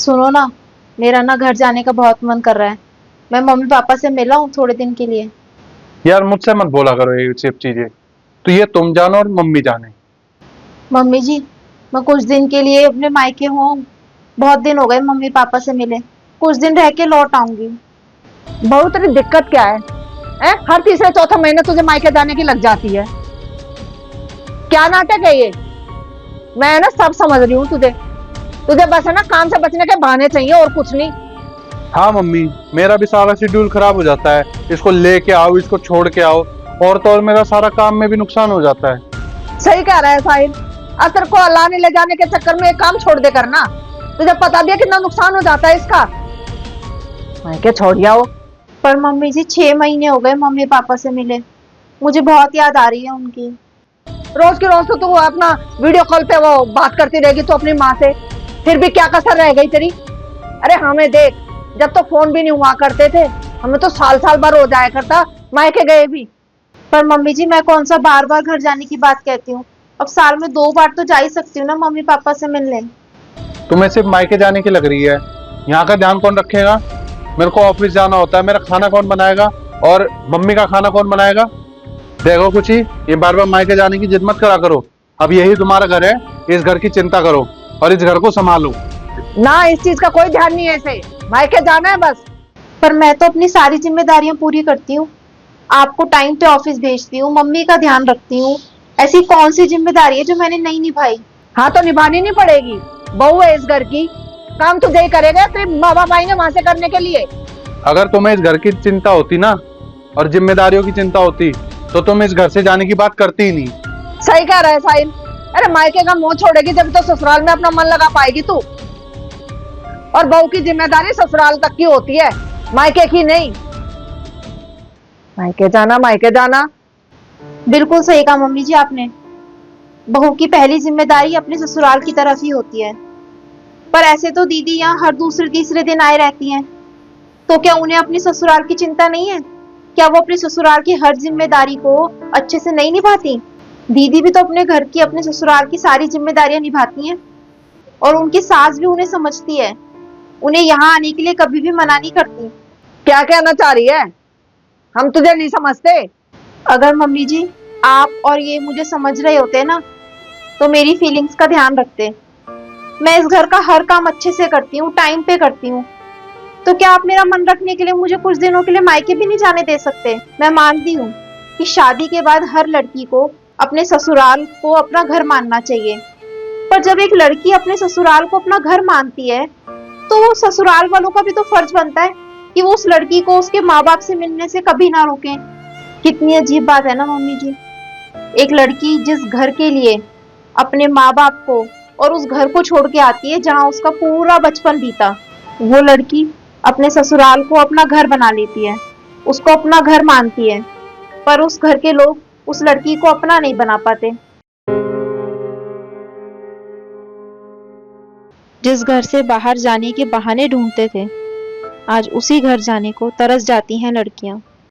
सुनो ना, मेरा ना घर जाने का बहुत मन कर रहा है। मैं मम्मी पापा से मिला हूँ थोड़े दिन के लिए। यार मुझसे मत बोला करो ये सब चीजें। तो ये तुम जानो और मम्मी जाने। मम्मी जी, मैं कुछ दिन के लिए अपने मायके हूँ। बहुत दिन हो गए मम्मी पापा से मिले। कुछ दिन रह के लौट आऊंगी। बहू तेरी दिक्कत क्या है? हर तीसरे चौथे महीने तुझे मायके जाने की लग जाती है। क्या नाटक है ये? मैं ना सब समझ रही हूँ तुझे। तुझे बस है ना काम से बचने के बहाने चाहिए और कुछ नहीं। हाँ मम्मी, मेरा भी सारा शेड्यूल खराब हो जाता है। इसको लेके आओ, इसको छोड़ के आओ, और तो और मेरा सारा काम में भी नुकसान हो जाता है। सही कह रहा है साहिल। असर को लाने ले जाने के चक्कर में एक काम छोड़ दे करना। तुझे पता भी है कितना नुकसान हो जाता है इसका। मायके छोड़ आओ। पर मम्मी जी 6 महीने हो गए मम्मी पापा से मिले। मुझे बहुत याद आ रही है उनकी। रोज की रोज तो तू अपना वीडियो कॉल पे वो बात करती रहेगी तो अपनी माँ से। फिर भी क्या कसर रह गई तेरी? अरे हमें देख, जब तो फोन भी नहीं हुआ करते थे, हमें तो साल साल भर हो जाया करता मायके गए भी। पर मम्मी जी, मैं कौन सा बार बार घर जाने की बात कहती हूँ। अब साल में 2 बार तो जा ही सकती हूँ ना मम्मी पापा से मिलने। तुम्हें सिर्फ मायके जाने की लग रही है। यहाँ का ध्यान कौन रखेगा? मेरे को ऑफिस जाना होता है, मेरा खाना कौन बनाएगा? और मम्मी का खाना कौन बनाएगा? देखो कुछ ही, ये बार बार मायके जाने की जिद मत करा करो। अब यही तुम्हारा घर है, इस घर की चिंता करो और इस घर को संभालो। ना, इस चीज का कोई ध्यान नहीं है इसे। मायके जाना है बस। पर मैं तो अपनी सारी जिम्मेदारियां पूरी करती हूँ। आपको टाइम पे ऑफिस भेजती हूँ, मम्मी का ध्यान रखती हूँ। ऐसी कौन सी जिम्मेदारी है जो मैंने नहीं निभाई। हाँ तो निभानी नहीं पड़ेगी। बहू है इस घर की, काम तुझे ही करेगा। तेरे माँ बाप आएंगे वहां से करने के लिए। अगर तुम्हें इस घर की चिंता होती ना, और जिम्मेदारियों की चिंता होती, तो तुम इस घर से जाने की बात करती ही नहीं। सही कह रहा है साहिल। अरे मायके का मुंह छोड़ेगी जब तो ससुराल में अपना मन लगा पाएगी तू। और बहू की जिम्मेदारी ससुराल तक की होती है, मायके की नहीं। मायके जाना, मायके जाना। बिल्कुल सही कहा मम्मी जी आपने। बहू की पहली जिम्मेदारी अपने ससुराल की तरफ ही होती है। पर ऐसे तो दीदी यहाँ हर दूसरे तीसरे दिन आए रहती हैं। तो क्या उन्हें अपनी ससुराल की चिंता नहीं है? क्या वो अपने ससुराल की हर जिम्मेदारी को अच्छे से नहीं निभाती? दीदी भी तो अपने घर की, अपने ससुराल की सारी जिम्मेदारियां निभाती हैं। और उनकी सास भी उन्हें समझती है। उन्हें यहाँ आने के लिए कभी भी मना नहीं करती। क्या कहना चाह रही है? हम तुझे नहीं समझते। अगर मम्मी जी आप और ये मुझे समझ रहे होते ना, तो मेरी फीलिंग्स का ध्यान रखते। मैं इस घर का हर काम अच्छे से करती हूँ, टाइम पे करती हूँ। तो क्या आप मेरा मन रखने के लिए मुझे कुछ दिनों के लिए मायके भी नहीं जाने दे सकते? मैं मानती हूँ कि शादी के बाद हर लड़की को अपने ससुराल को अपना घर मानना चाहिए। पर जब एक लड़की अपने ससुराल को अपना घर मानती है, तो ससुराल वालों का भी तो फर्ज बनता है कि वो उस लड़की को उसके माँ बाप से मिलने से कभी ना रोकें। कितनी अजीब बात है ना मम्मी जी। एक लड़की जिस घर के लिए अपने माँ बाप को और उस घर को छोड़ के आती है जहाँ उसका पूरा बचपन बीता, वो लड़की अपने ससुराल को अपना घर बना लेती है, उसको अपना घर मानती है। पर उस घर के लोग उस लड़की को अपना नहीं बना पाते। जिस घर से बाहर जाने के बहाने ढूंढते थे, आज उसी घर जाने को तरस जाती हैं लड़कियां।